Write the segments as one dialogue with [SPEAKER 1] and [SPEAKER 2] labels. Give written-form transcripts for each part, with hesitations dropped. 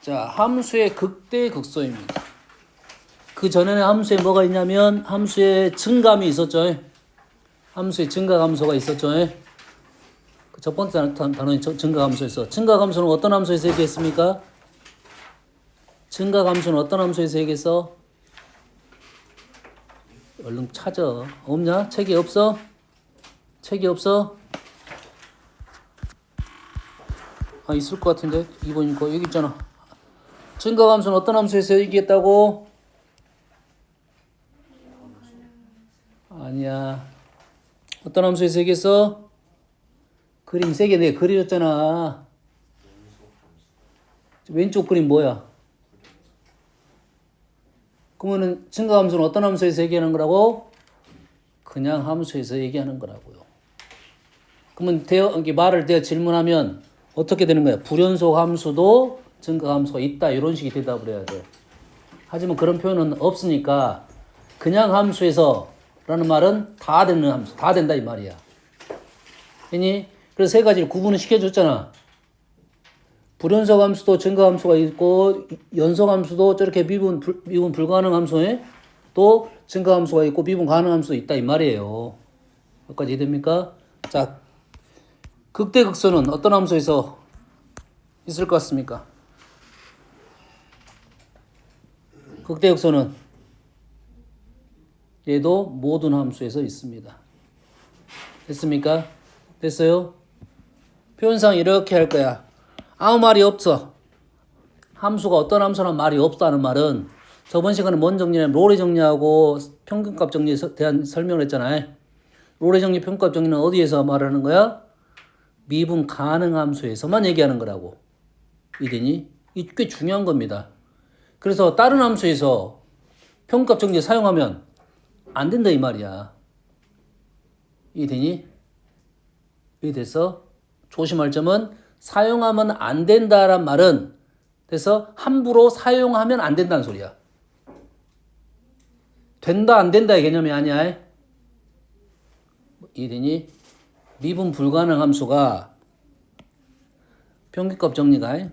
[SPEAKER 1] 자, 함수의 극대 극소입니다. 그 전에는 함수에 뭐가 있냐면 함수에 증감이 있었죠. 함수에 증가함수가 있었죠. 그 첫 번째 단어인 증가함수에서. 증가함수는 어떤 함수에서 얘기했습니까? 증가함수는 어떤 함수에서 얘기했어? 얼른 찾아. 없냐? 책이 없어? 책이 없어? 아, 있을 것 같은데. 2번이니까 여기 있잖아. 증가함수는 어떤 함수에서 얘기했다고? 아니야. 어떤 함수에서 얘기했어? 그림 3개 내가 그려줬잖아. 왼쪽 그림 뭐야? 그러면은 증가함수는 어떤 함수에서 얘기하는 거라고? 그냥 함수에서 얘기하는 거라고요. 그러면 이렇게 말을 질문하면 어떻게 되는 거야? 불연속 함수도 증가함수가 있다. 이런 식의 대답을 해야 돼. 하지만 그런 표현은 없으니까 그냥 함수에서 라는 말은 다 되는 함수, 다 된다 이 말이야. 아니? 그래서 3가지를 구분을 시켜줬잖아. 불연속 함수도 증가함수가 있고 연속 함수도 저렇게 미분 불가능 함수에 또 증가함수가 있고 미분 가능 함수도 있다 이 말이에요. 여기까지 이해됩니까? 자, 극대극소는 어떤 함수에서 있을 것 같습니까? 극대극소는 얘도 모든 함수에서 있습니다. 됐습니까? 됐어요? 표현상 이렇게 할 거야. 아무 말이 없어. 함수가 어떤 함수란 말이 없다는 말은 저번 시간에 뭔 정리냐면 로레 정리하고 평균값 정리에 대한 설명을 했잖아요. 로레 정리, 평균값 정리는 어디에서 말하는 거야? 미분 가능 함수에서만 얘기하는 거라고. 이되니? 이게 꽤 중요한 겁니다. 그래서 다른 함수에서 평균값 정리 사용하면 안 된다 이 말이야. 이해되니? 이해됐어? 조심할 점은 사용하면 안 된다란 말은 그래서 함부로 사용하면 안 된다는 소리야. 된다 안 된다의 개념이 아니야. 이해되니? 미분 불가능 함수가 평균값 정리가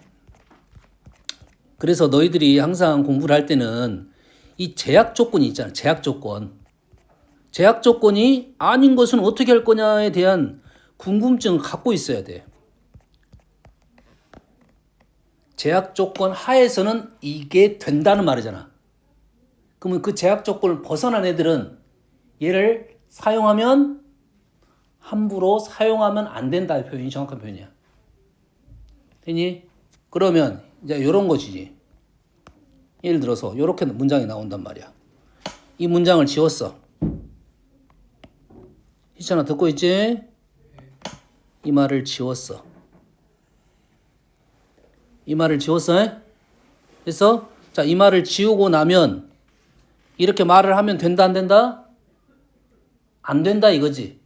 [SPEAKER 1] 그래서 너희들이 항상 공부를 할 때는 이 제약 조건이 있잖아. 제약 조건. 제약 조건이 아닌 것은 어떻게 할 거냐에 대한 궁금증을 갖고 있어야 돼. 제약 조건 하에서는 이게 된다는 말이잖아. 그러면 그 제약 조건을 벗어난 애들은 얘를 사용하면 함부로 사용하면 안 된다의 표현이 정확한 표현이야. 되니? 그러면 이제 이런 것이지. 예를 들어서 이렇게 문장이 나온단 말이야. 이 문장을 지웠어. 희찬아 듣고 있지? 이 말을 지웠어. 이 말을 지웠어? 그래서 자, 이 말을 지우고 나면 이렇게 말을 하면 된다 안 된다? 안 된다 이거지.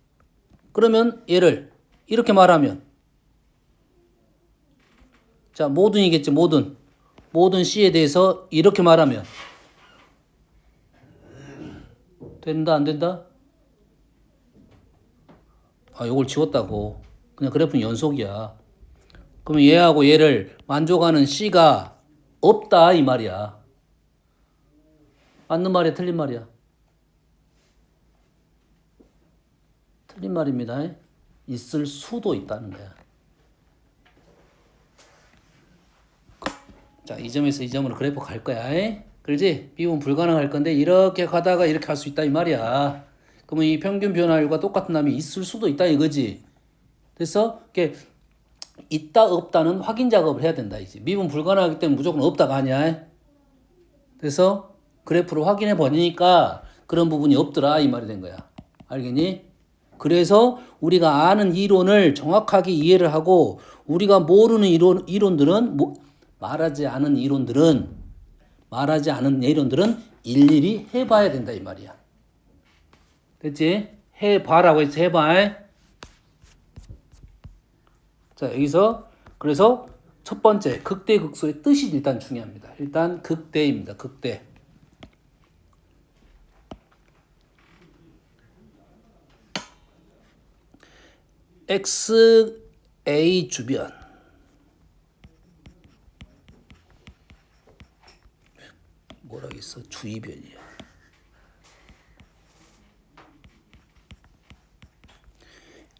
[SPEAKER 1] 그러면 얘를 이렇게 말하면 자, 모든이겠지. 모든 C에 대해서 이렇게 말하면 된다 안 된다? 아, 요걸 지웠다고. 그냥 그래프는 연속이야. 그러면 얘하고 얘를 만족하는 C가 없다 이 말이야. 맞는 말이야 틀린 말이야? 틀린 말입니다. 있을 수도 있다는 거야. 자, 이 점에서 이 점으로 그래프 갈 거야. 그러지? 미분 불가능할 건데 이렇게 가다가 이렇게 할 수 있다 이 말이야. 그러면 이 평균 변화율과 똑같은 놈이 있을 수도 있다 이거지. 그래서 이게 있다 없다는 확인 작업을 해야 된다 이제. 미분 불가능하기 때문에 무조건 없다가 아니야. 그래서 그래프를 확인해 보니까 그런 부분이 없더라 이 말이 된 거야. 알겠니? 그래서 우리가 아는 이론을 정확하게 이해를 하고 우리가 모르는 이론들은 말하지 않은 이론들은 일일이 해봐야 된다 이 말이야. 됐지? 해봐라고 해서 해봐. 자, 여기서 그래서 첫 번째 극대 극소의 뜻이 일단 중요합니다. 일단 극대입니다. 극대. XA 주변 뭐라 했어? 주의변이야.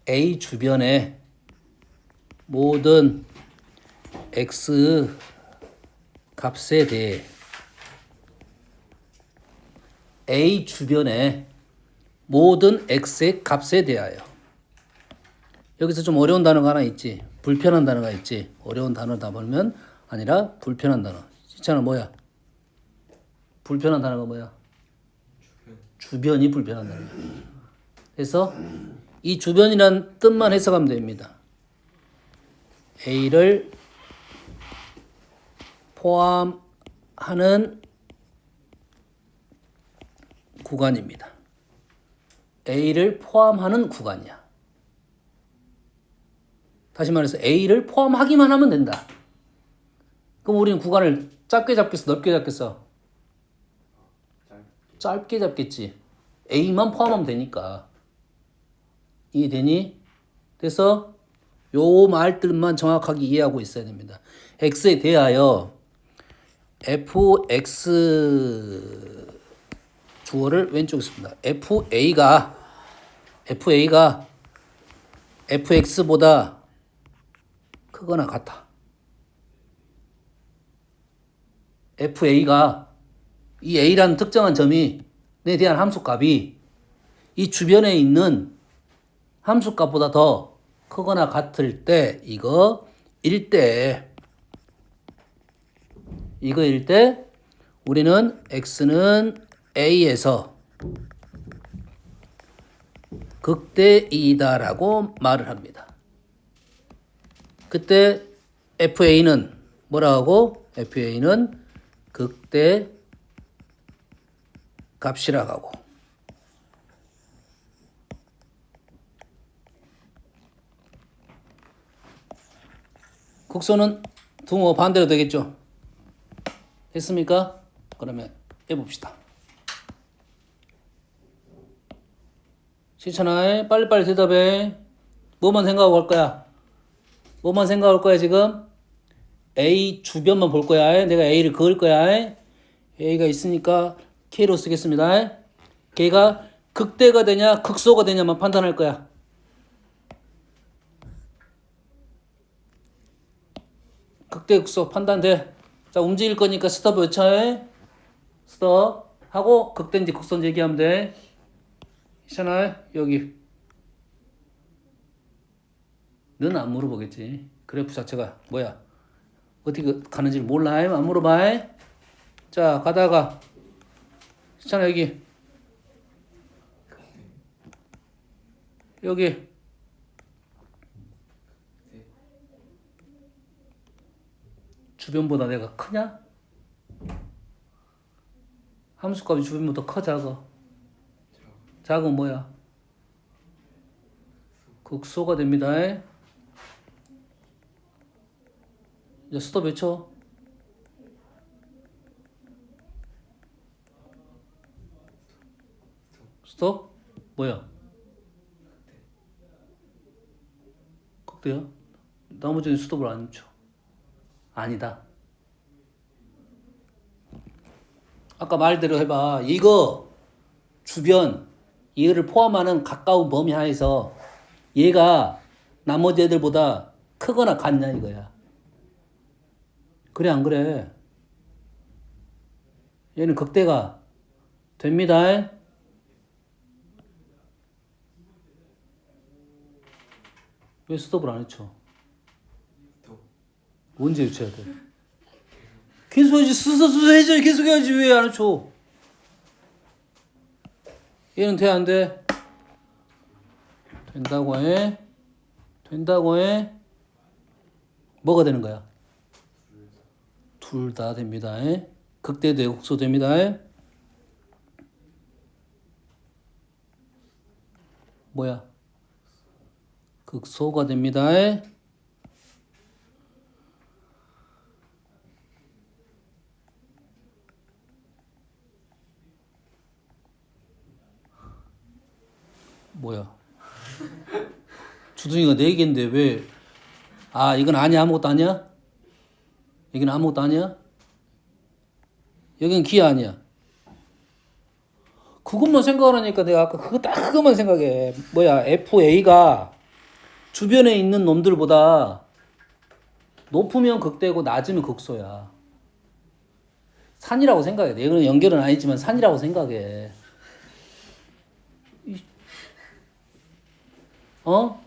[SPEAKER 1] A 주변에 모든 x 값에 대해 A 주변에 모든 x의 값에 대하여. 여기서 좀 어려운 단어가 하나 있지. 불편한 단어가 있지. 어려운 단어다 보면 아니라 불편한 단어. 시차는 뭐야? 불편한 단어가 뭐야? 주변이 불편한 단어야. 그래서 이 주변이란 뜻만 해석하면 됩니다. A를 포함하는 구간입니다. A를 포함하는 구간이야. 다시 말해서 A를 포함하기만 하면 된다. 그럼 우리는 구간을 짧게 잡겠어? 넓게 잡겠어? 짧게 잡겠지. A만 포함하면 되니까. 이해되니? 그래서 요 말들만 정확하게 이해하고 있어야 됩니다. X에 대하여 fx 주어를 왼쪽에 씁니다. FA가 fx보다 크거나 같아. FA가 이 A라는 특정한 점이 내 대한 함수값이 이 주변에 있는 함수값보다 더 크거나 같을 때 이거일 때 우리는 x는 a에서 극대이다라고 말을 합니다. 그때 FA는 뭐라 하고? FA는 극대 값이라고 하고. 극소는 등호 반대로 되겠죠? 됐습니까? 그러면 해봅시다. 시천아, 빨리빨리 대답해. 뭐만 생각하고 할 거야? 뭐만 생각할 거야, 지금? A 주변만 볼 거야. 내가 A를 그을 거야. A가 있으니까 K로 쓰겠습니다. K가 극대가 되냐, 극소가 되냐만 판단할 거야. 극대, 극소 판단돼. 자, 움직일 거니까 스톱 외쳐. 스톱 하고 극대인지 극소인지 얘기하면 돼. 있잖아, 여기. 너는 안 물어보겠지. 그래프 자체가 뭐야? 어떻게 가는지를 몰라. 안 물어봐. 자, 가다가 있잖아, 여기. 주변보다 내가 크냐? 함수값이 주변보다 커, 작아? 작은 뭐야? 극소가 됩니다. 이제 스톱 외쳐. 스톱? 뭐야? 극대야? 나머지는 스톱을 안 쳐. 아니다. 아까 말대로 해봐. 이거 주변 얘를 포함하는 가까운 범위 하에서 얘가 나머지 애들보다 크거나 같냐 이거야. 그래 안 그래? 얘는 극대가 됩니다. 왜 스톱을 안 해쳐? 언제 해쳐야 돼? 계속 해야지. 스스로 해줘야 계속 해야지. 왜 안 해쳐? 얘는 돼 안 돼? 된다고 해. 된다고 해. 뭐가 되는 거야? 둘 다 됩니다. 극대도 되고 극소 됩니다. 뭐야? 극소가 됩니다. 뭐야? 주둥이가 4개인데 왜? 아, 이건 아니야? 아무것도 아니야? 이건 아무것도 아니야? 여긴 기하 아니야. 그것만 생각하니까 내가 아까 그것만 생각해. 뭐야, FA가 주변에 있는 놈들보다 높으면 극대고 낮으면 극소야. 산이라고 생각해. 이건 연결은 아니지만 산이라고 생각해. 어?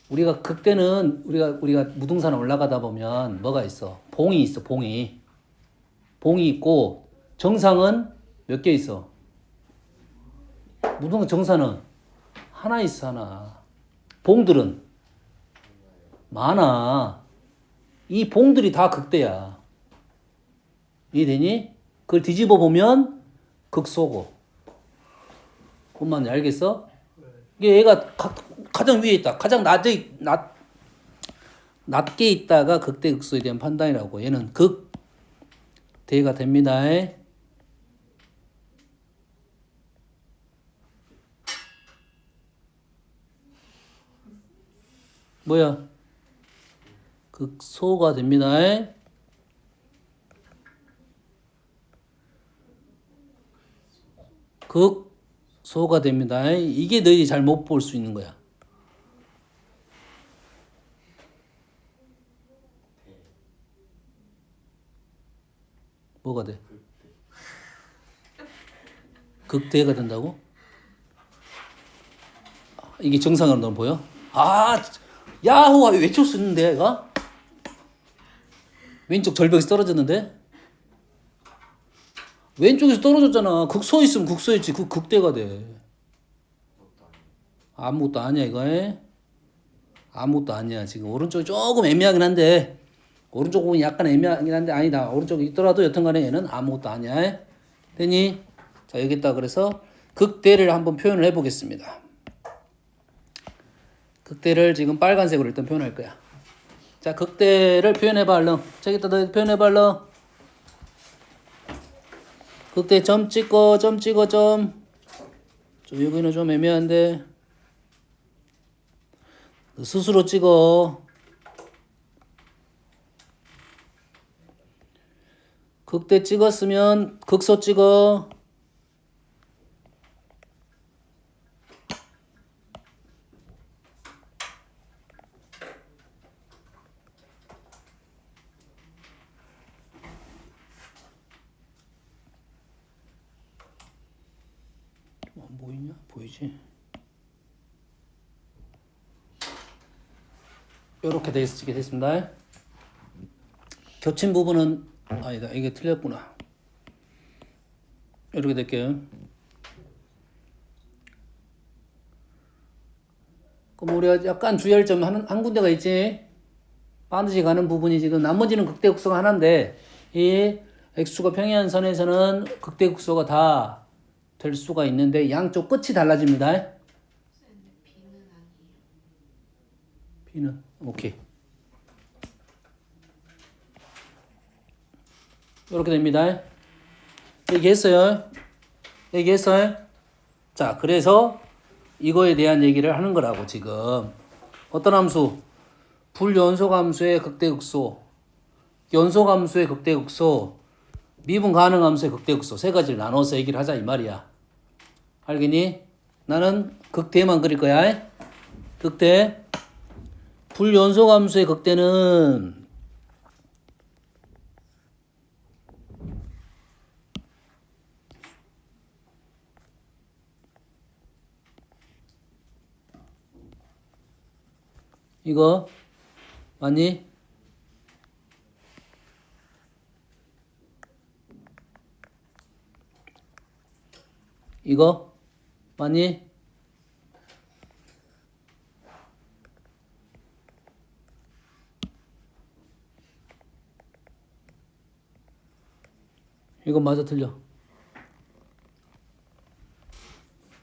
[SPEAKER 1] 우리가 극대는 우리가 무등산 올라가다 보면 뭐가 있어? 봉이 있어. 봉이 있고 정상은 몇 개 있어? 무등산 정상은 하나 있어. 하나. 봉들은 많아. 이 봉들이 다 극대야. 이해되니? 그걸 뒤집어 보면 극소고. 뭔 말인지 알겠어? 이게 얘가 가장 위에 있다. 가장 낮게 있다가 극대 극소에 대한 판단이라고. 얘는 극대가 됩니다. 뭐야? 극소가 됩니다. 극소가 됩니다. 이게 너희들이 잘 못 볼 수 있는 거야. 뭐가 돼? 극대가 된다고? 이게 정상으로 너 보여? 아, 야호! 외쳤었는데, 얘가? 왼쪽 절벽에서 떨어졌는데? 왼쪽에서 떨어졌잖아. 극소 있으면 극소였지. 극대가 돼. 아무것도 아니야, 이거. 아무것도 아니야. 지금 오른쪽이 조금 애매하긴 한데, 오른쪽 부분이 약간 애매하긴 한데, 아니다. 오른쪽이 있더라도 여튼간에 얘는 아무것도 아니야. 되니? 자, 여기 있다. 그래서 극대를 한번 표현을 해보겠습니다. 극대를 지금 빨간색으로 일단 표현할 거야. 자, 극대를 표현해봐, 얼른. 저기다 너 표현해봐, 얼른. 극대 점 찍어. 좀 여기는 좀 애매한데. 스스로 찍어. 극대 찍었으면 극소 찍어. 안 보이냐? 보이지? 이렇게 돼 있게 됐습니다. 겹친 부분은 아니다. 이게 틀렸구나. 이렇게 될게요. 그럼 우리가 약간 주의할 점 한 군데가 있지. 반드시 가는 부분이 지금 나머지는 극대 극소가 하나인데 이 x가 평행한 선에서는 극대 극소가 다 될 수가 있는데 양쪽 끝이 달라집니다. B는 오케이. 이렇게 됩니다. 얘기했어요. 자, 그래서 이거에 대한 얘기를 하는 거라고 지금. 어떤 함수? 불연속 함수의 극대극소, 연속 함수의 극대극소, 미분 가능 함수의 극대극소 세 가지를 나눠서 얘기를 하자 이 말이야. 알겠니? 나는 극대만 그릴 거야. 극대. 불연속 함수의 극대는 이거 맞니? 이거 맞니? 이거 맞아 틀려?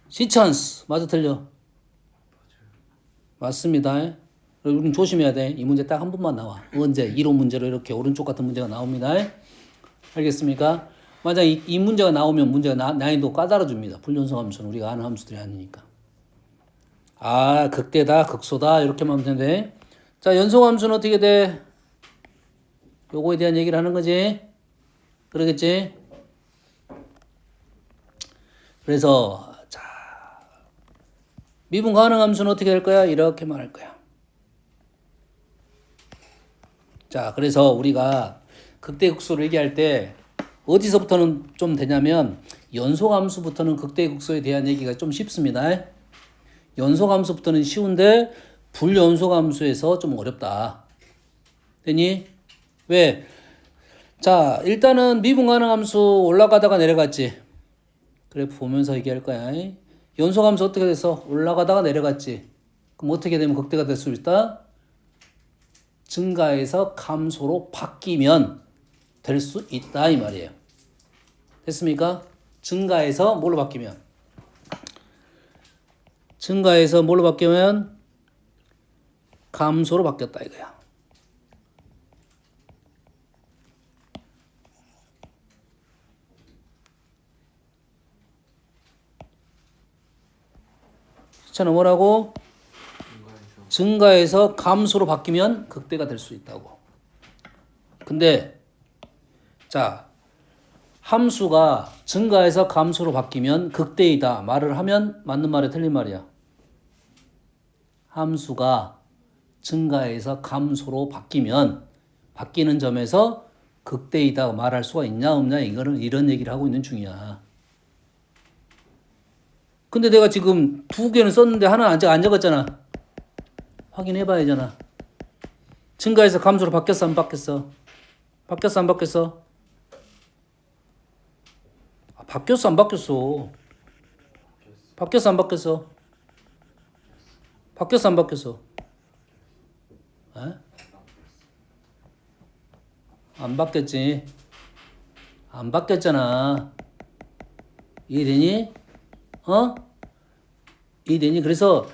[SPEAKER 1] 시찬스 맞아 틀려? 맞습니다. 우리는 조심해야 돼. 이 문제 딱 한 번만 나와. 언제? 이론 문제로 이렇게 오른쪽 같은 문제가 나옵니다. 알겠습니까? 만약 이 문제가 나오면 문제가 난이도 까다로워집니다. 불연속 함수는 우리가 아는 함수들이 아니니까. 아, 극대다, 극소다 이렇게만 하면 되는데. 자, 연속 함수는 어떻게 돼? 요거에 대한 얘기를 하는 거지. 그러겠지? 그래서 자, 미분 가능 함수는 어떻게 될 거야? 이렇게 말할 거야. 자, 그래서 우리가 극대극소를 얘기할 때 어디서부터는 좀 되냐면 연소함수부터는 극대극소에 대한 얘기가 좀 쉽습니다. 연소함수부터는 쉬운데 불연소함수에서 좀 어렵다. 되니? 왜? 자, 일단은 미분 가능함수 올라가다가 내려갔지. 그래프 보면서 얘기할 거야. 연소함수 어떻게 돼서 올라가다가 내려갔지. 그럼 어떻게 되면 극대가 될 수 있다? 증가해서 감소로 바뀌면 될 수 있다 이 말이에요. 됐습니까? 증가해서 뭘로 바뀌면? 증가해서 뭘로 바뀌면? 감소로 바뀌었다 이거야. 저는 뭐라고? 증가해서 감소로 바뀌면 극대가 될 수 있다고. 근데 자, 함수가 증가해서 감소로 바뀌면 극대이다 말을 하면 맞는 말이야, 틀린 말이야? 함수가 증가해서 감소로 바뀌면 바뀌는 점에서 극대이다 말할 수가 있냐 없냐 이거는 이런 얘기를 하고 있는 중이야. 근데 내가 지금 두 개는 썼는데 하나는 아직 안 적었잖아. 확인해 봐야 되잖아. 증가해서 감소로 바뀌었어 안 바뀌었어? 바뀌었어 안 바뀌었어? 바뀌었어 안 바뀌었어? 바뀌었어 안 바뀌었어? 바뀌었어 안 바뀌었어? 에? 안 바뀌었지? 안 바뀌었잖아. 이해되니? 이해되니? 그래서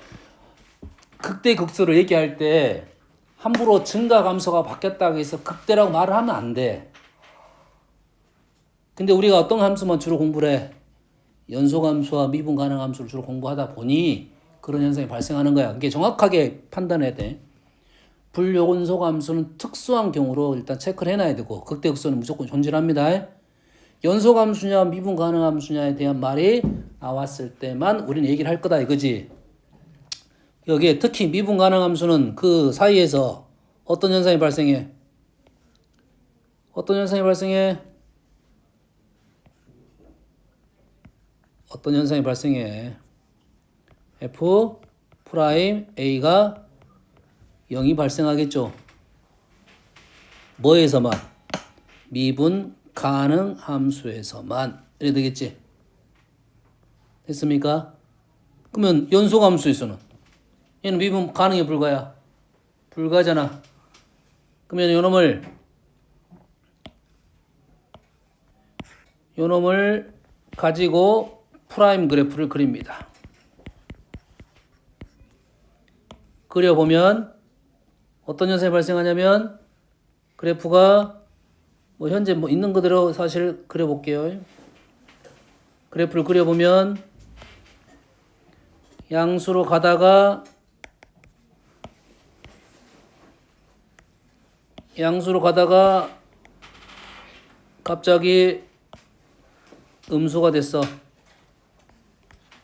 [SPEAKER 1] 극대극소를 얘기할 때 함부로 증가 감소가 바뀌었다고 해서 극대라고 말을 하면 안 돼. 근데 우리가 어떤 함수만 주로 공부를 해? 연소감수와 미분 가능 함수를 주로 공부하다 보니 그런 현상이 발생하는 거야. 그게 정확하게 판단해야 돼. 불연소감수는 특수한 경우로 일단 체크를 해놔야 되고 극대극소는 무조건 존재합니다. 연소감수냐 미분 가능 함수냐에 대한 말이 나왔을 때만 우리는 얘기를 할 거다 이거지. 여기에 특히 미분 가능 함수는 그 사이에서 어떤 현상이 발생해? 어떤 현상이 발생해? 어떤 현상이 발생해? f 프라임 a가 0이 발생하겠죠. 뭐에서만? 미분 가능 함수에서만. 이래 되겠지. 됐습니까? 그러면 연소함수에서는 얘는 미분 가능해 불가야? 불가잖아. 그러면 요놈을 가지고 프라임 그래프를 그립니다. 그려보면 어떤 현상이 발생하냐면 그래프가 뭐 현재 뭐 있는 그대로 사실 그려볼게요. 그래프를 그려보면 양수로 가다가 갑자기 음수가 됐어.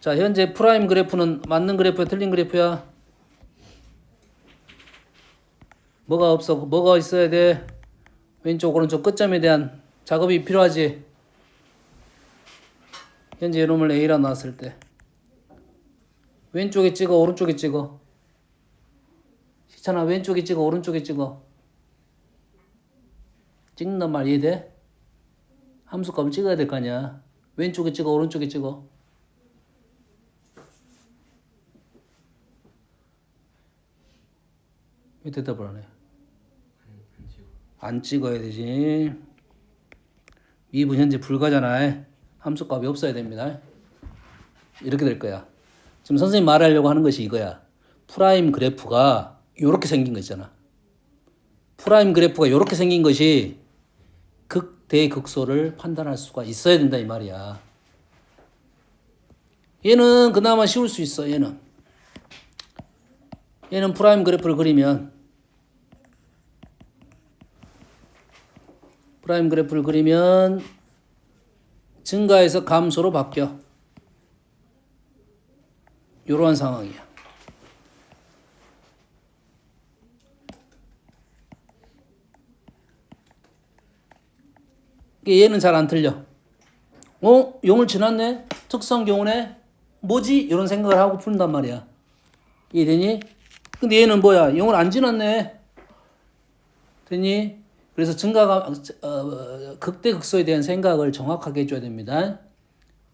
[SPEAKER 1] 자, 현재 프라임 그래프는 맞는 그래프야, 틀린 그래프야? 뭐가 없어? 뭐가 있어야 돼? 왼쪽, 오른쪽 끝점에 대한 작업이 필요하지. 현재 이놈을 A라 놨을 때 왼쪽에 찍어, 오른쪽에 찍어? 시찬아, 왼쪽에 찍어, 오른쪽에 찍어? 찍는단 말 이해돼? 함수값을 찍어야 될 거 아니야. 왼쪽에 찍어, 오른쪽에 찍어? 왜 대답을 안 해? 안 찍어야 되지. 미분 현재 불가잖아. 함수값이 없어야 됩니다. 이렇게 될 거야. 지금 선생님 말하려고 하는 것이 이거야. 프라임 그래프가 이렇게 생긴 거 있잖아. 프라임 그래프가 이렇게 생긴 것이 극대극소를 판단할 수가 있어야 된다 이 말이야. 얘는 그나마 쉬울 수 있어. 얘는 프라임 그래프를 그리면 프라임 그래프를 그리면 증가해서 감소로 바뀌어. 이러한 상황이야. 얘는 잘 안 틀려. 0을 지났네? 특성 경우네? 뭐지? 이런 생각을 하고 푼단 말이야. 이해되니? 근데 얘는 뭐야? 0을 안 지났네? 되니? 그래서 증가가 극대극소에 대한 생각을 정확하게 해줘야 됩니다.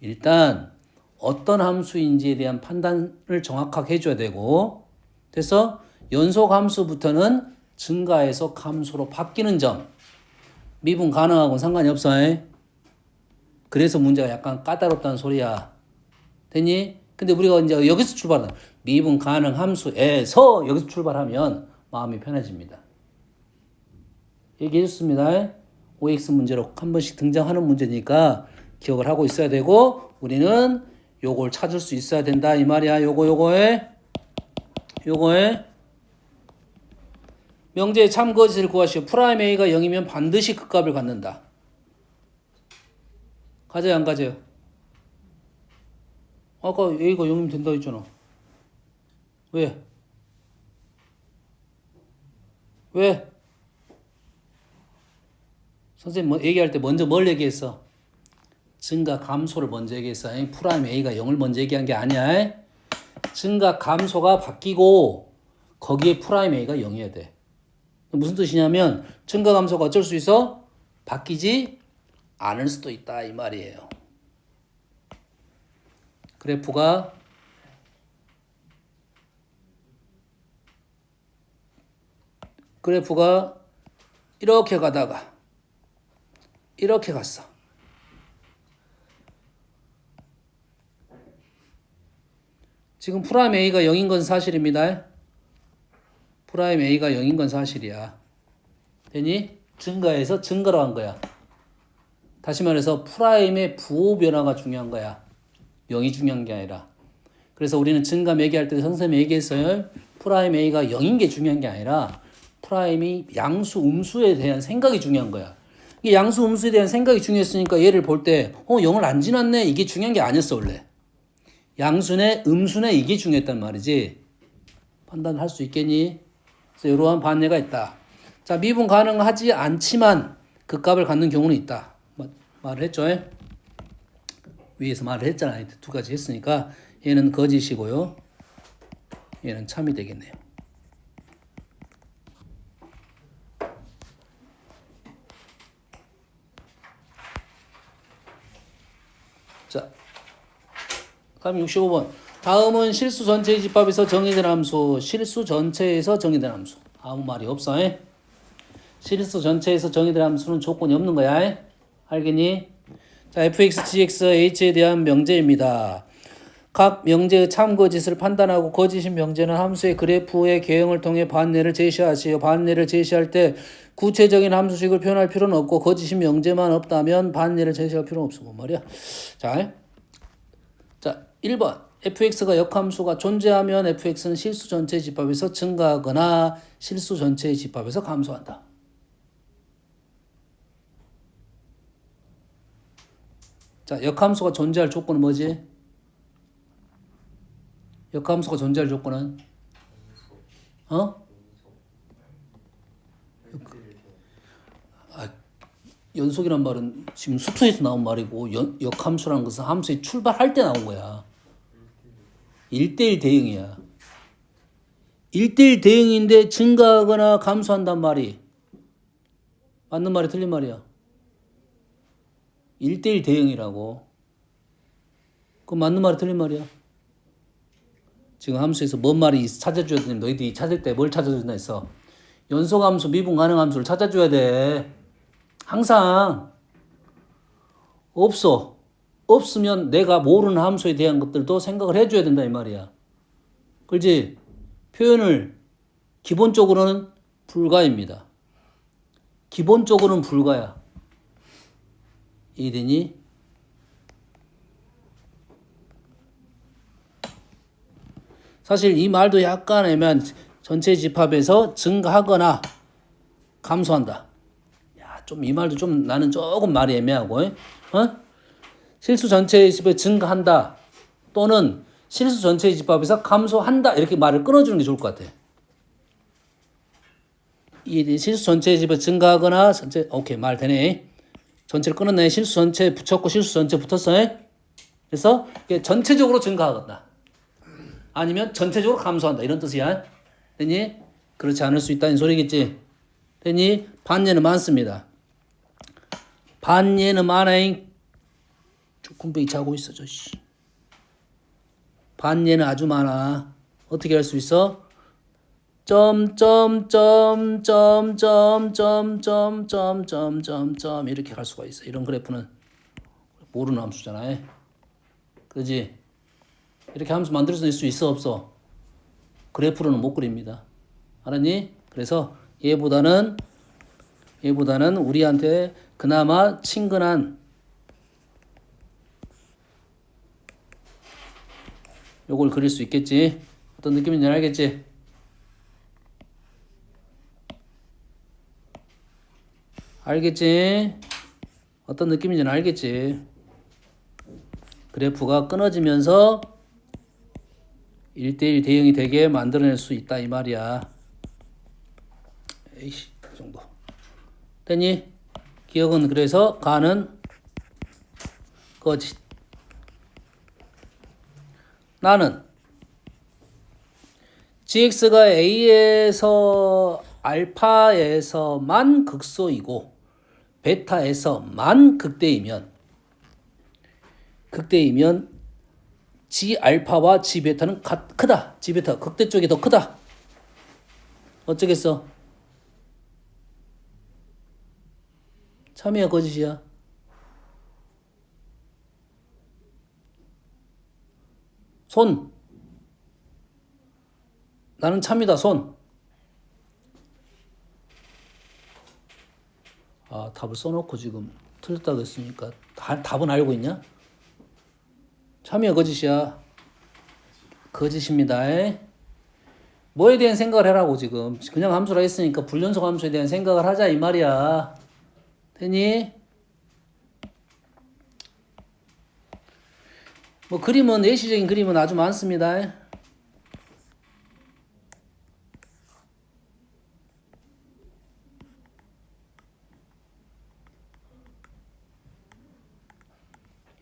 [SPEAKER 1] 일단 어떤 함수인지에 대한 판단을 정확하게 해줘야 되고, 그래서 연속 함수부터는 증가해서 감소로 바뀌는 점, 미분 가능하고는 상관이 없어. 그래서 문제가 약간 까다롭다는 소리야. 됐니? 근데 우리가 이제 여기서 출발한다. 미분 가능 함수에서 여기서 출발하면 마음이 편해집니다. 얘기해 줬습니다. OX 문제로 한 번씩 등장하는 문제니까 기억을 하고 있어야 되고, 우리는 요걸 찾을 수 있어야 된다 이 말이야. 요거에 명제의 참거짓을 구하시오. 프라임 A가 0이면 반드시 그 값을 갖는다. 가져요 안 가져요? 아까 A가 0이면 된다 했잖아. 왜? 선생님 뭐 얘기할 때 먼저 뭘 얘기했어? 증가 감소를 먼저 얘기했어. 프라임 A가 0을 먼저 얘기한 게 아니야. 증가 감소가 바뀌고 거기에 프라임 A가 0이어야 돼. 무슨 뜻이냐면 증가 감소가 어쩔 수 있어? 바뀌지 않을 수도 있다 이 말이에요. 그래프가 이렇게 가다가 이렇게 갔어. 지금 프라임 A가 0인 건 사실입니다. 프라임 A가 0인 건 사실이야. 되니? 증가해서 증가로 한 거야. 다시 말해서 프라임의 부호 변화가 중요한 거야. 0이 중요한 게 아니라. 그래서 우리는 증가 매기할 때 선생님이 얘기했어요. 프라임 A가 0인 게 중요한 게 아니라 프라임이 양수, 음수에 대한 생각이 중요한 거야. 이게 양수, 음수에 대한 생각이 중요했으니까 얘를 볼 때 0을 안 지났네 이게 중요한 게 아니었어 원래. 양수네 음수네 이게 중요했단 말이지. 판단할 수 있겠니? 그래서 이러한 반례가 있다. 자, 미분 가능하지 않지만 그 값을 갖는 경우는 있다. 말을 했죠? 위에서 말을 했잖아요. 두 가지 했으니까 얘는 거짓이고요. 얘는 참이 되겠네요. 자, 다음 65번. 다음은 실수 전체의 집합에서 정의된 함수. 실수 전체에서 정의된 함수. 아무 말이 없어. 실수 전체에서 정의된 함수는 조건이 없는 거야. 알겠니? 자, fx, gx, h에 대한 명제입니다. 각 명제의 참거짓을 판단하고 거짓인 명제는 함수의 그래프의 개형을 통해 반례를 제시하시오. 반례를 제시할 때 구체적인 함수식을 표현할 필요는 없고 거짓인 명제만 없다면 반례를 제시할 필요는 없어. 뭐 말이야. 자, 1번. fx가 역함수가 존재하면 fx는 실수 전체의 집합에서 증가하거나 실수 전체의 집합에서 감소한다. 자, 역함수가 존재할 조건은 뭐지? 역함수가 존재할 조건은? 연속이란 말은 지금 수투에서 나온 말이고 역함수라는 것은 함수의 출발할 때 나온 거야. 1대1 대응이야. 1대1 대응인데 증가하거나 감소한단 말이 맞는 말이 틀린 말이야. 1대1 대응이라고. 그럼 맞는 말이 틀린 말이야. 지금 함수에서 뭔 말이 찾아줘야 되는데 너희들이 찾을 때 뭘 찾아줘야 된다 했어? 연속함수, 미분 가능 함수를 찾아줘야 돼. 항상 없으면 내가 모르는 함수에 대한 것들도 생각을 해줘야 된다 이 말이야. 그렇지? 표현을 기본적으로는 불가입니다. 기본적으로는 불가야. 이해되니? 사실 이 말도 약간 애매한 전체 집합에서 증가하거나 감소한다. 야, 좀 이 말도 좀 나는 조금 말이 애매하고, 실수 전체의 집에 증가한다 또는 실수 전체의 집합에서 감소한다 이렇게 말을 끊어주는 게 좋을 것 같아. 이 실수 전체의 집에 증가하거나 전체 오케이 말 되네. 전체를 끊었네. 실수 전체 붙였고 실수 전체 붙었어. 그래서 전체적으로 증가하거나 아니면 전체적으로 감소한다 이런 뜻이야. 됐니? 그렇지 않을 수 있다는 소리겠지. 됐니? 반예는 많습니다. 반예는 많아잉. 조금빼기 자고 있어 저 씨. 반예는 아주 많아. 어떻게 할 수 있어? 점점점점점점점점점점 이렇게 갈 수가 있어. 이런 그래프는 모르는 함수잖아. 그지? 이렇게 함수 만들어낼 수 있어 없어? 그래프로는 못 그립니다. 알았니? 그래서 얘보다는 우리한테 그나마 친근한 요걸 그릴 수 있겠지. 어떤 느낌인지 알겠지? 알겠지? 어떤 느낌인지는 알겠지? 그래프가 끊어지면서 1대1 대응이 되게 만들어낼 수 있다 이 말이야. 에이씨 그 정도 됐니? 기억은 그래서 가는 거짓. 나는 gx가 a에서 알파에서만 극소이고 베타에서만 극대이면 g 알파와 g 베타는 크다. g 베타 극대 쪽이 더 크다. 어쩌겠어? 참이야 거짓이야? 손. 나는 참이다 손. 아 답을 써놓고 지금 틀렸다고 했으니까 답은 알고 있냐? 참이야 거짓이야? 거짓입니다. 뭐에 대한 생각을 해라고 지금. 그냥 함수라 했으니까 불연속 함수에 대한 생각을 하자 이 말이야. 됐니? 뭐 그림은 예시적인 그림은 아주 많습니다.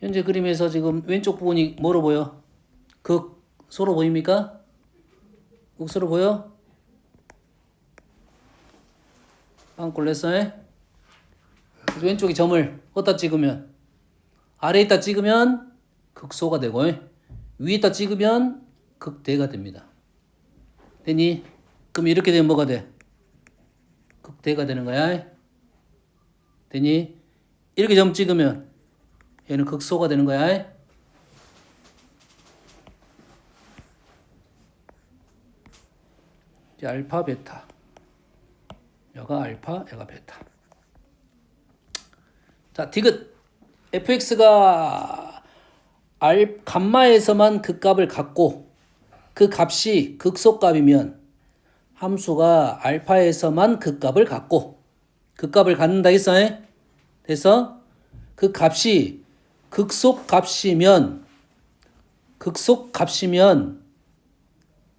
[SPEAKER 1] 현재 그림에서 지금 왼쪽 부분이 뭐로 보여? 극소로 보입니까? 극소로 보여? 빵꿀 냈어? 왼쪽에 점을 어디다 찍으면? 아래에다 찍으면 극소가 되고 위에다 찍으면 극대가 됩니다. 됐니? 그럼 이렇게 되면 뭐가 돼? 극대가 되는 거야. 됐니? 이렇게 점 찍으면 얘는 극소가 되는 거야. 이제 알파 베타. 얘가 알파, 얘가 베타. 자, 디귿. fx가 감마에서만 그 값을 갖고 그 값이 극소값이면 함수가 알파에서만 그 값을 갖고 그 값을 갖는다 했어. 됐어? 그 값이 극소값이면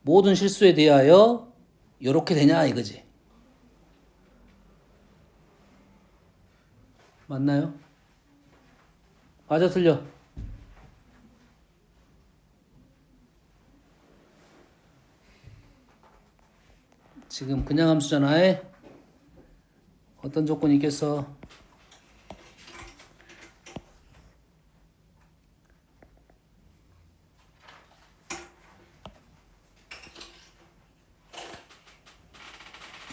[SPEAKER 1] 모든 실수에 대하여 이렇게 되냐 이거지. 맞나요? 맞아 틀려? 지금 그냥 함수잖아. 어떤 조건이 있겠어?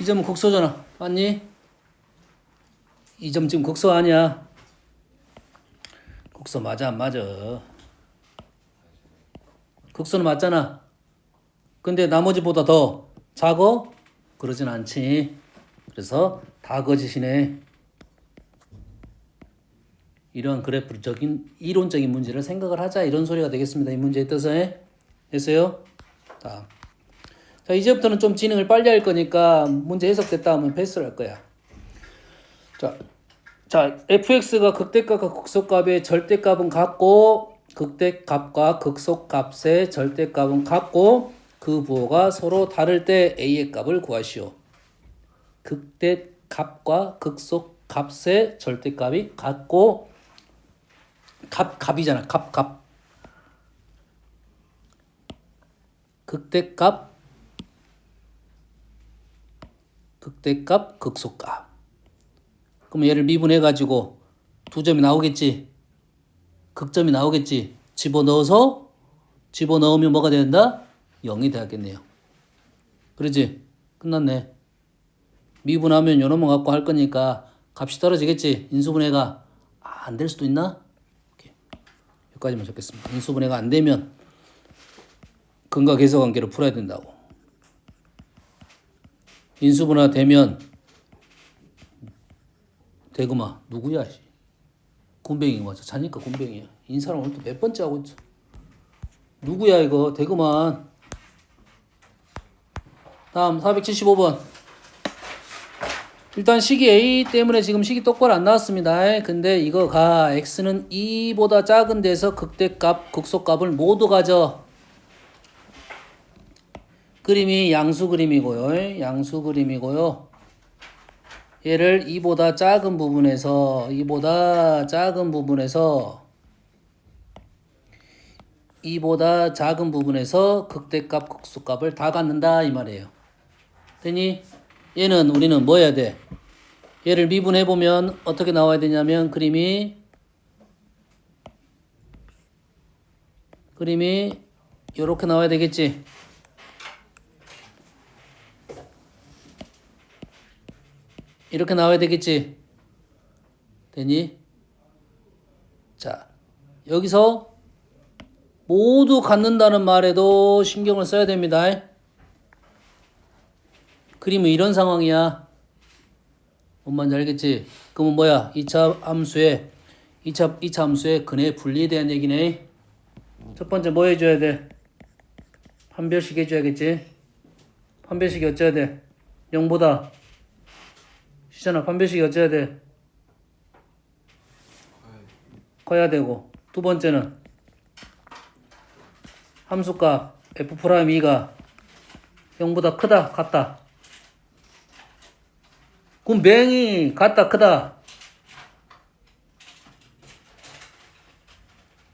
[SPEAKER 1] 이 점은 극소잖아. 맞니? 이 점 지금 극소 아니야? 극소 맞아 안 맞아? 극소는 맞잖아. 근데 나머지보다 더 작어? 그러진 않지. 그래서 다 거짓이네. 이런 그래프적인 이론적인 문제를 생각을 하자 이런 소리가 되겠습니다. 이 문제의 뜻은 됐어요? 자, 이제부터는 좀 진행을 빨리 할 거니까 문제 해석됐다 하면 패스를 할 거야. 자, 자, fx가 극대값과 극소값의 절대값은 같고 극대값과 극소값의 절대값은 같고 그 부호가 서로 다를 때 a의 값을 구하시오. 극대값과 극소값의 절대값이 같고 값이잖아. 값. 극대값, 극소값. 그럼 얘를 미분해가지고 두 점이 나오겠지. 극점이 나오겠지. 집어넣으면 뭐가 된다? 0이 되겠네요. 그러지? 끝났네. 미분하면 요놈만 갖고 할 거니까 값이 떨어지겠지. 인수분해가 안 될 수도 있나? 오케이. 여기까지만 적겠습니다. 인수분해가 안 되면 근과 계수 관계를 풀어야 된다고. 인수분해가 되면 대금아 누구야? 군뱅이 맞아. 자니까 군뱅이야. 인사를 오늘 또 몇 번째 하고 있어. 누구야 이거? 대금아. 다음 475번. 일단 식이 A 때문에 지금 식이 똑바로 안 나왔습니다. 근데 이거가 X는 2보다 작은 데서 극대값, 극소값을 모두 가져. 그림이 양수 그림이고요. 양수 그림이고요. 얘를 2보다 작은 부분에서 이보다 작은 부분에서 극대값, 극소값을 다 갖는다 이 말이에요. 되니? 얘는 우리는 뭐 해야 돼? 얘를 미분해 보면 어떻게 나와야 되냐면 그림이 이렇게 나와야 되겠지. 이렇게 나와야 되겠지. 되니? 자, 여기서 모두 갖는다는 말에도 신경을 써야 됩니다. 그림은 이런 상황이야. 뭔 말인지 알겠지? 그러면 뭐야? 2차 함수의 근의 분리에 대한 얘기네. 첫 번째 뭐 해줘야 돼? 판별식 해줘야겠지? 판별식이 어째야 돼? 0보다 시잖아. 판별식이 어째야 돼? 커야 되고. 두 번째는 함수값 F'2가 0보다 크다, 같다. 그럼 맹이 같다, 크다?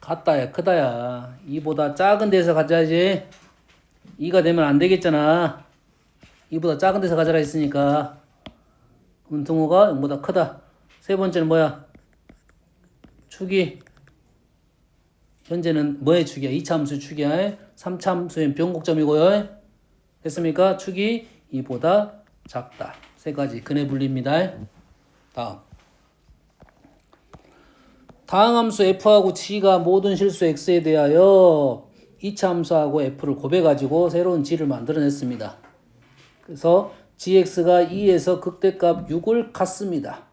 [SPEAKER 1] 같다야, 크다야. 2보다 작은 데서 가져야지. 2가 되면 안 되겠잖아. 2보다 작은 데서 가져라 했으니까. 등호가 0보다 크다. 세 번째는 뭐야? 축이. 현재는 뭐의 축이야? 2차 함수 축이야. 3차 함수의 변곡점이고요. 됐습니까? 축이 2보다 작다. 세 가지 근의 분리입니다. 다음 함수 f하고 g가 모든 실수 x에 대하여 2차 함수하고 f를 곱해가지고 새로운 g를 만들어냈습니다. 그래서 gx가 2에서 극대값 6을 갖습니다.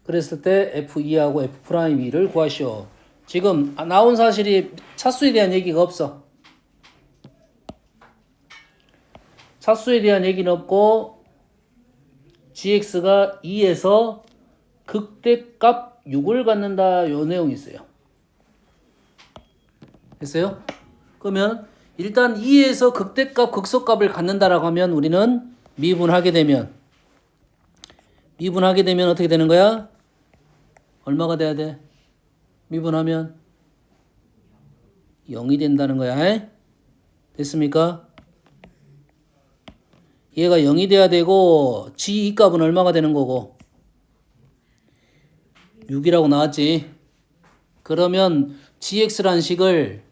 [SPEAKER 1] 그랬을 때 f2하고 f'2를 구하시오. 지금 나온 사실이 차수에 대한 얘기가 없어. 차수에 대한 얘기는 없고 gx가 2에서 극대값 6을 갖는다 요 내용이 있어요. 됐어요? 그러면 일단 2에서 극대값 극소값을 갖는다라고 하면 우리는 미분하게 되면 어떻게 되는 거야? 얼마가 돼야 돼? 미분하면 0이 된다는 거야. 됐습니까? 얘가 0이 돼야 되고 g2 값은 얼마가 되는 거고 6이라고 나왔지. 그러면 gx라는 식을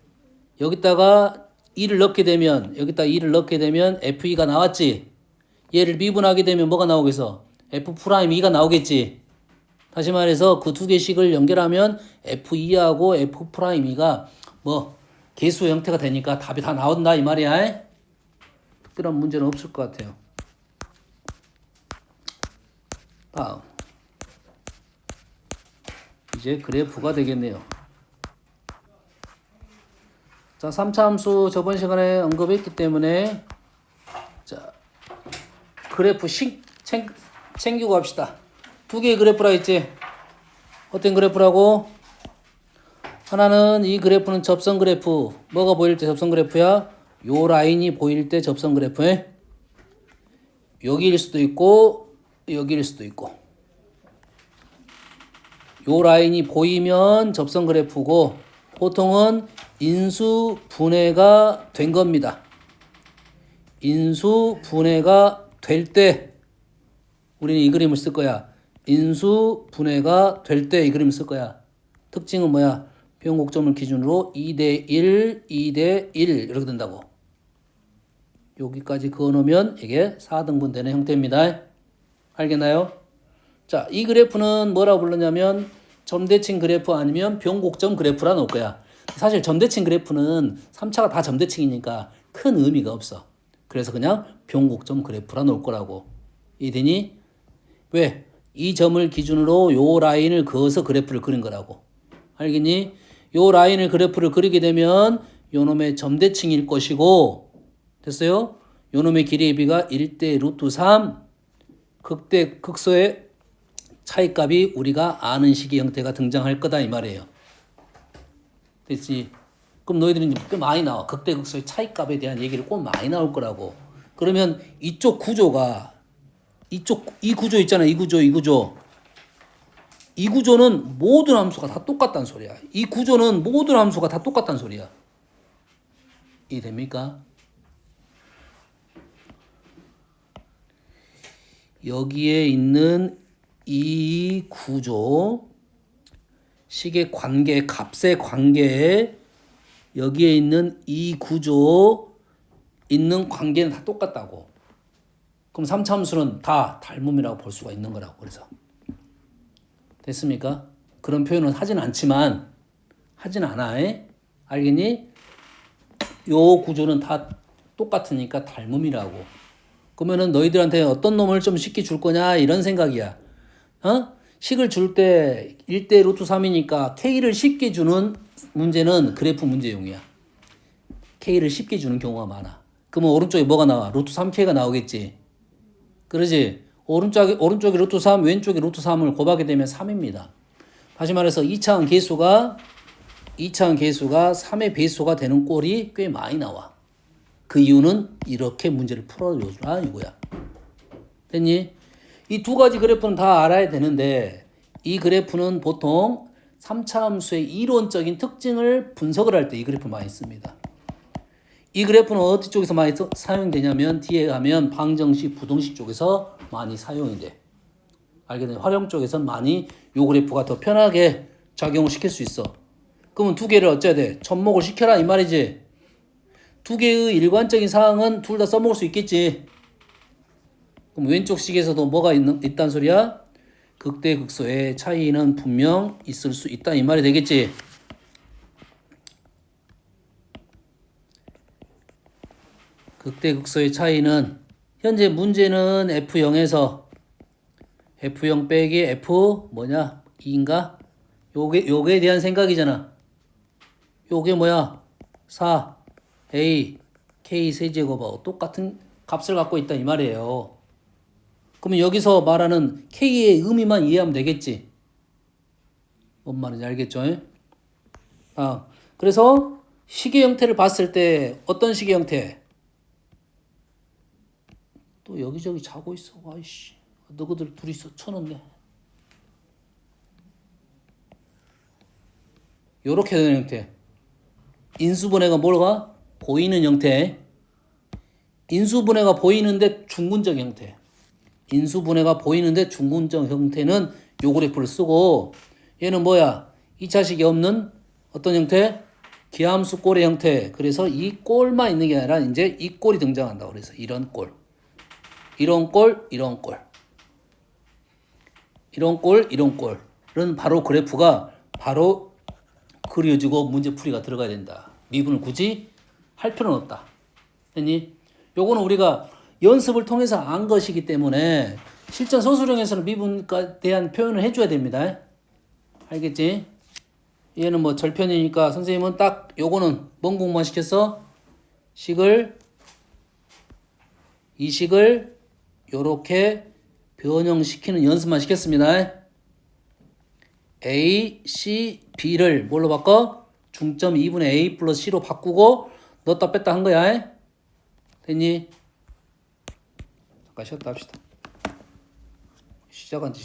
[SPEAKER 1] 여기다가 2를 넣게 되면 f2가 나왔지. 얘를 미분하게 되면 뭐가 나오겠어? f'2가 나오겠지. 다시 말해서 그 두 개 식을 연결하면 f2하고 f'2가 뭐 계수 형태가 되니까 답이 다 나온다 이 말이야. 특별한 문제는 없을 것 같아요. 다음 이제 그래프가 되겠네요. 자, 3차 함수 저번 시간에 언급했기 때문에 자 그래프 챙기고 합시다. 두 개의 그래프라 했지. 어떤 그래프라고? 하나는 이 그래프는 접선 그래프. 뭐가 보일 때 접선 그래프야? 요 라인이 보일 때 접선 그래프에 여기일 수도 있고 여기일 수도 있고 요 라인이 보이면 접선 그래프고 보통은 인수 분해가 된 겁니다. 인수 분해가 될 때 우리는 이 그림을 쓸 거야. 인수 분해가 될 때 이 그림을 쓸 거야. 특징은 뭐야? 변곡점을 기준으로 2대1, 2대1 이렇게 된다고. 여기까지 그어놓으면 이게 4등분 되는 형태입니다. 알겠나요? 자, 이 그래프는 뭐라고 불렀냐면 점대칭 그래프 아니면 변곡점 그래프라 놓을 거야. 사실 점대칭 그래프는 3차가 다 점대칭이니까 큰 의미가 없어. 그래서 그냥 변곡점 그래프라 놓을 거라고. 이되니? 왜? 이 점을 기준으로 요 라인을 그어서 그래프를 그린 거라고. 알겠니? 요 라인을 그래프를 그리게 되면 요 놈의 점대칭일 것이고 됐어요? 요 놈의 길이의 비가 1대 루트 3 극대 극소의 차이값이 우리가 아는 식의 형태가 등장할 거다 이 말이에요. 됐지? 그럼 너희들은 꽤 많이 나와. 극대 극소의 차이값에 대한 얘기를 꼭 많이 나올 거라고. 그러면 이쪽 구조가 이 구조 있잖아. 이 구조는 모든 함수가 다 똑같다는 소리야. 이 구조는 모든 함수가 다 똑같다는 소리야. 이해됩니까? 여기에 있는 이 구조, 식의 관계, 값의 관계, 여기에 있는 이 구조 있는 관계는 다 똑같다고. 그럼 3차 함수는 다 닮음이라고 볼 수가 있는 거라고. 그래서 됐습니까? 그런 표현은 하진 않지만 하진 않아. 알겠니? 요 구조는 다 똑같으니까 닮음이라고. 그러면은 너희들한테 어떤 놈을 좀 쉽게 줄 거냐 이런 생각이야. 식을 줄 때 1대 루트 3이니까 K를 쉽게 주는 문제는 그래프 문제용이야. K를 쉽게 주는 경우가 많아. 그러면 오른쪽에 뭐가 나와? 루트 3K가 나오겠지. 그러지? 오른쪽에 루트 3, 왼쪽에 루트 3을 곱하게 되면 3입니다. 다시 말해서 2차항 계수가 3의 배수가 되는 꼴이 꽤 많이 나와. 그 이유는 이렇게 문제를 풀어주라 이거야. 됐니? 이 두 가지 그래프는 다 알아야 되는데 이 그래프는 보통 3차 함수의 이론적인 특징을 분석을 할 때 이 그래프 많이 씁니다. 이 그래프는 어디 쪽에서 많이 사용되냐면 뒤에 가면 방정식, 부등식 쪽에서 많이 사용이 돼. 알게 되면 활용 쪽에서는 많이 이 그래프가 더 편하게 작용을 시킬 수 있어. 그러면 두 개를 어째야 돼? 접목을 시켜라 이 말이지. 두 개의 일관적인 사항은 둘 다 써먹을 수 있겠지. 그럼 왼쪽 식에서도 뭐가 있단 소리야? 극대 극소의 차이는 분명 있을 수 있다 이 말이 되겠지. 극대 극소의 차이는 현재 문제는 F0에서 F0 빼기 F 뭐냐? 2인가? 요게 대한 생각이잖아. 요게 뭐야? 4 A K 세제곱하고 똑같은 값을 갖고 있다 이 말이에요. 그러면 여기서 말하는 K의 의미만 이해하면 되겠지. 뭔 말인지 알겠죠? 그래서 식의 형태를 봤을 때 어떤 식의 형태? 또 여기저기 자고 있어. 아이씨, 너희들 둘이서 쳐놓네. 요렇게 되는 형태. 인수분해가 뭐가? 보이는 형태. 인수분해가 보이는데 중근적 형태. 인수분해가 보이는데 중근적 형태는 요 그래프를 쓰고 얘는 뭐야? 2차식이 없는 어떤 형태? 기함수 꼴의 형태. 그래서 이 꼴만 있는 게 아니라 이제 이 꼴이 등장한다. 그래서 이런 꼴. 이런 꼴, 이런 꼴. 이런 꼴, 이런 꼴은 바로 그래프가 바로 그려지고 문제풀이가 들어가야 된다. 미분을 굳이 할 필요는 없다. 됐니? 요거는 우리가 연습을 통해서 안 것이기 때문에 실전 소수령에서는 미분에 대한 표현을 해줘야 됩니다. 알겠지? 얘는 뭐 절편이니까 선생님은 딱 요거는 뭔 공부만 시켰어? 이 식을 요렇게 변형시키는 연습만 시켰습니다. A, C, B를 뭘로 바꿔? 중점 2분의 A 플러스 C로 바꾸고 넣었다 뺐다 한 거야. 됐니? 잠깐 쉬었다 합시다. 시작한 지